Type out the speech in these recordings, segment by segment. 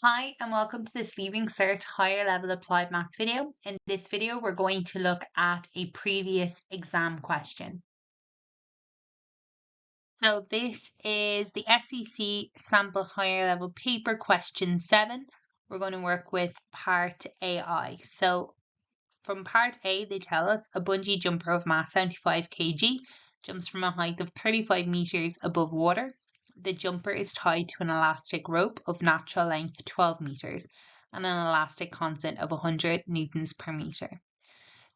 Hi and welcome to this Leaving Cert Higher Level Applied Maths video. In this video, we're going to look at a previous exam question. So this is the SEC Sample Higher Level Paper Question 7. We're going to work with Part AI. So from Part A, they tell us a bungee jumper of mass 75 kg jumps from a height of 35 meters above water. The jumper is tied to an elastic rope of natural length 12 meters and an elastic constant of 100 newtons per meter.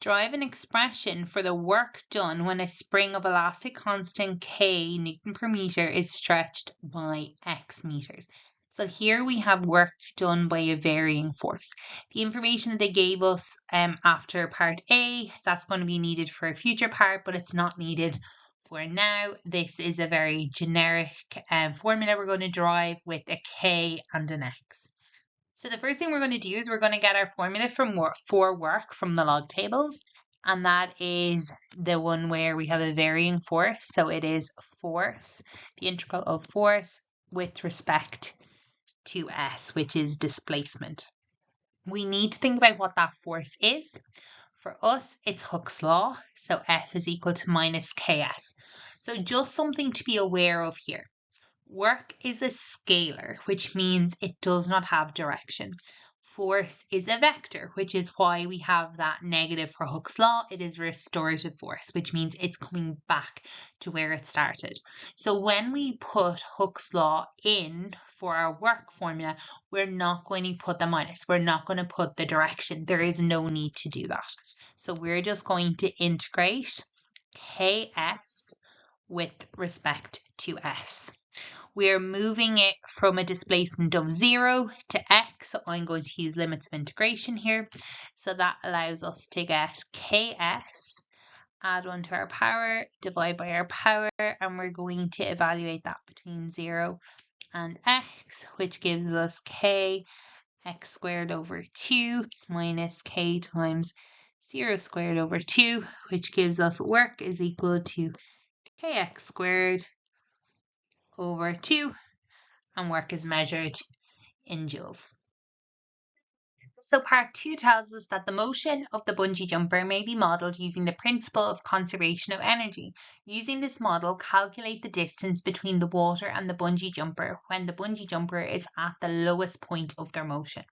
Derive an expression for the work done when a spring of elastic constant K Newton per meter is stretched by X meters. So here we have work done by a varying force. The information that they gave us after part A, that's going to be needed for a future part, but it's not needed for now. This is a very generic formula we're going to derive with a K and an X. So the first thing we're going to do is we're going to get our formula for work from the log tables. And that is the one where we have a varying force. So it is force, the integral of force with respect to S, which is displacement. We need to think about what that force is. For us, it's Hooke's law, so F is equal to minus Ks. So just something to be aware of here. Work is a scalar, which means it does not have direction. Force is a vector, which is why we have that negative for Hooke's law. It is restorative force, which means it's coming back to where it started. So when we put Hooke's law in for our work formula, we're not going to put the minus. We're not going to put the direction. There is no need to do that. So we're just going to integrate Ks with respect to S. We're moving it from a displacement of 0 to x. So I'm going to use limits of integration here. So that allows us to get ks, add 1 to our power, divide by our power, and we're going to evaluate that between 0 and x, which gives us k x squared over 2 minus k times 0 squared over 2, which gives us work is equal to kx squared over 2, and work is measured in joules. So part 2 tells us that the motion of the bungee jumper may be modelled using the principle of conservation of energy. Using this model, calculate the distance between the water and the bungee jumper when the bungee jumper is at the lowest point of their motion.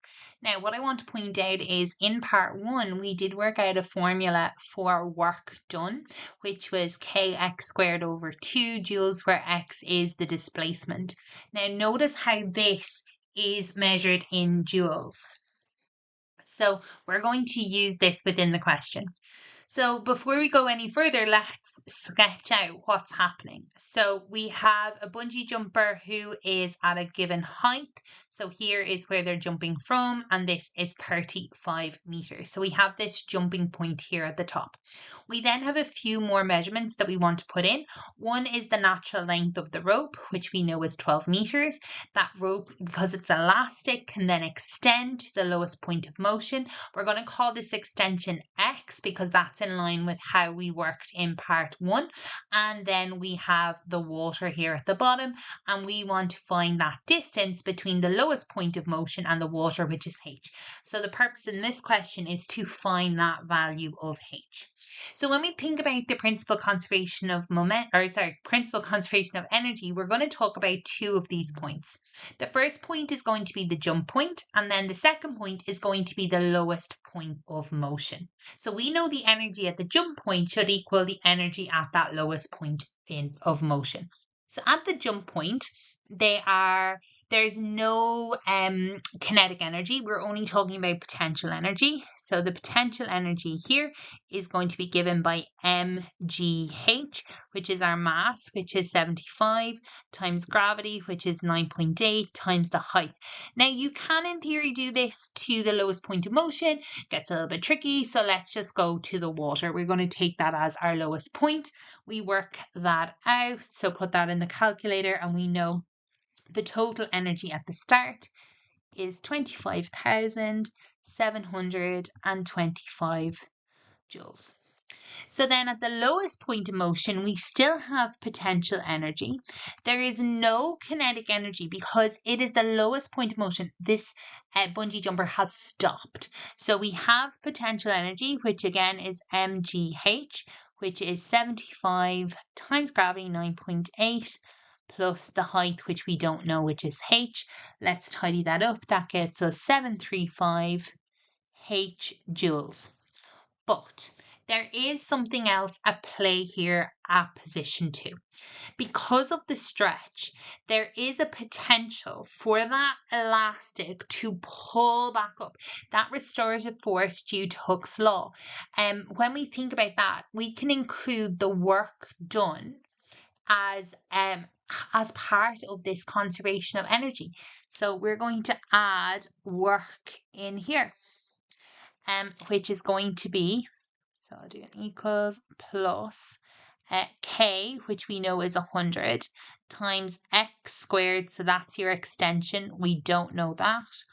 Now, what I want to point out is in part 1, we did work out a formula for work done, which was kx squared over 2 joules, where x is the displacement. Now, notice how this is measured in joules. So we're going to use this within the question. So before we go any further, let's sketch out what's happening. So we have a bungee jumper who is at a given height. So here is where they're jumping from, and this is 35 meters. So we have this jumping point here at the top. We then have a few more measurements that we want to put in. One is the natural length of the rope, which we know is 12 meters. That rope, because it's elastic, can then extend to the lowest point of motion. We're going to call this extension X because that's in line with how we worked in part 1. And then we have the water here at the bottom, and we want to find that distance between the lowest point of motion and the water, which is h. So the purpose in this question is to find that value of h. So when we think about the principal conservation of principal conservation of energy, we're going to talk about two of these points. The first point is going to be the jump point, and then the second point is going to be the lowest point of motion. So we know the energy at the jump point should equal the energy at that lowest point of motion. So at the jump point, there's no kinetic energy. We're only talking about potential energy. So the potential energy here is going to be given by mgh, which is our mass, which is 75, times gravity, which is 9.8, times the height. Now you can in theory do this to the lowest point of motion. It gets a little bit tricky, so let's just go to the water. We're going to take that as our lowest point. We work that out, so put that in the calculator, and we know the total energy at the start is 25,725 joules. So then at the lowest point of motion, we still have potential energy. There is no kinetic energy because it is the lowest point of motion. This bungee jumper has stopped. So we have potential energy, which again is mgh, which is 75 times gravity 9.8 plus the height, which we don't know, which is h. Let's tidy that up. That gets us 735 h joules. But there is something else at play here at position 2. Because of the stretch, there is a potential for that elastic to pull back up, that restorative force due to Hooke's law. When we think about that, we can include the work done as part of this conservation of energy. So we're going to add work in here, which is going to be, so I'll do an equals plus k, which we know is 100, times x squared, so that's your extension, we don't know that,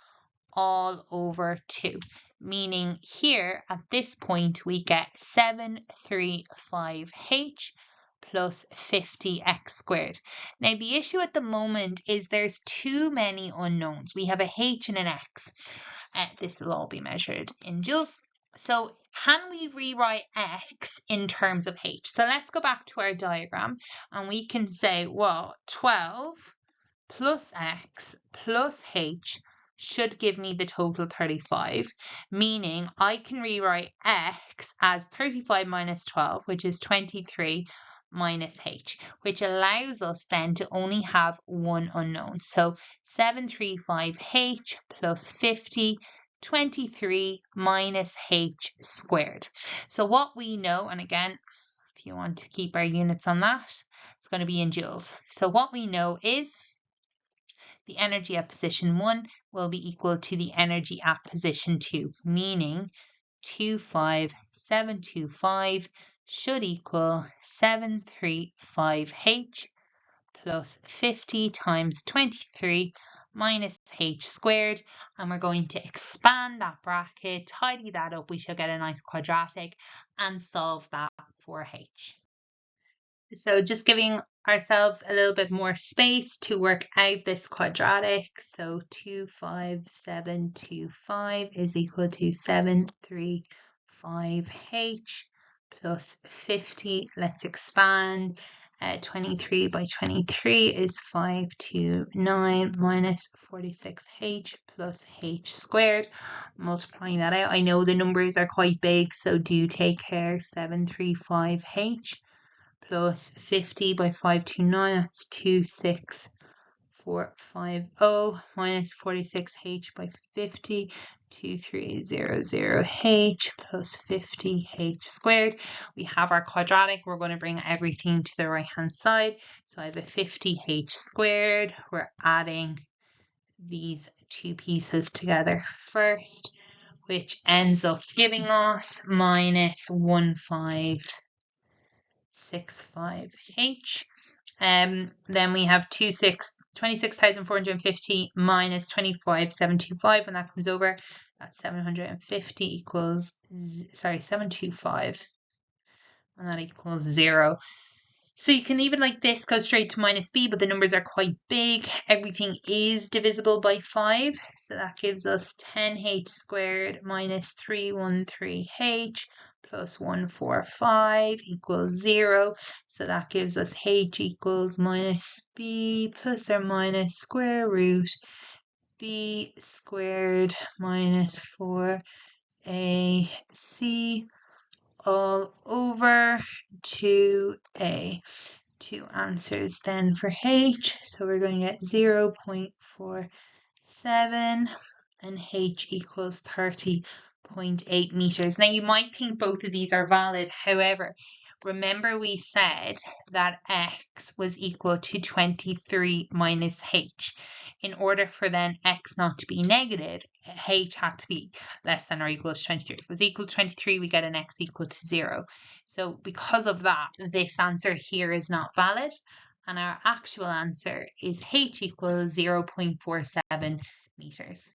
all over 2. Meaning here, at this point, we get 735h plus 50x squared. Now, the issue at the moment is there's too many unknowns. We have a h and an x. This will all be measured in joules. So can we rewrite x in terms of h? So let's go back to our diagram and we can say, well, 12 plus x plus h should give me the total 35, meaning I can rewrite x as 35 minus 12, which is 23 minus h, which allows us then to only have one unknown. So 735h plus 50, 23 minus h squared. So what we know, and again, if you want to keep our units on that, it's going to be in joules. So what we know is the energy at position 1 will be equal to the energy at position 2, meaning 25725 should equal 735h plus 50 times 23 minus h squared, and we're going to expand that bracket, tidy that up, we should get a nice quadratic and solve that for h. So just giving ourselves a little bit more space to work out this quadratic. So 25725 is equal to 735h plus 50. Let's expand. 23 by 23 is 529 minus 46h plus h squared. Multiplying that out, I know the numbers are quite big, so do take care. 735h plus 50 by 529, that's 26450 minus 46h by 50, 2300h plus 50h squared. We have our quadratic. We're going to bring everything to the right hand side. So I have a 50h squared. We're adding these two pieces together first, which ends up giving us minus 1565h. Then we have 26,450 minus 25,725. When that comes over, that's 750 equals, 725. And that equals 0. So you can even like this go straight to minus b, but the numbers are quite big. Everything is divisible by 5. So that gives us 10h squared minus 313h plus 145 equals 0. So that gives us h equals minus b plus or minus square root b squared minus 4ac all over 2a. Two answers then for h. So we're going to get 0.47 and h equals 30.8 meters. Now you might think both of these are valid. However, remember we said that x was equal to 23 minus h. In order for then x not to be negative, h had to be less than or equal to 23. If it was equal to 23, we get an x equal to 0. So because of that, this answer here is not valid. And our actual answer is h equals 0.47 meters.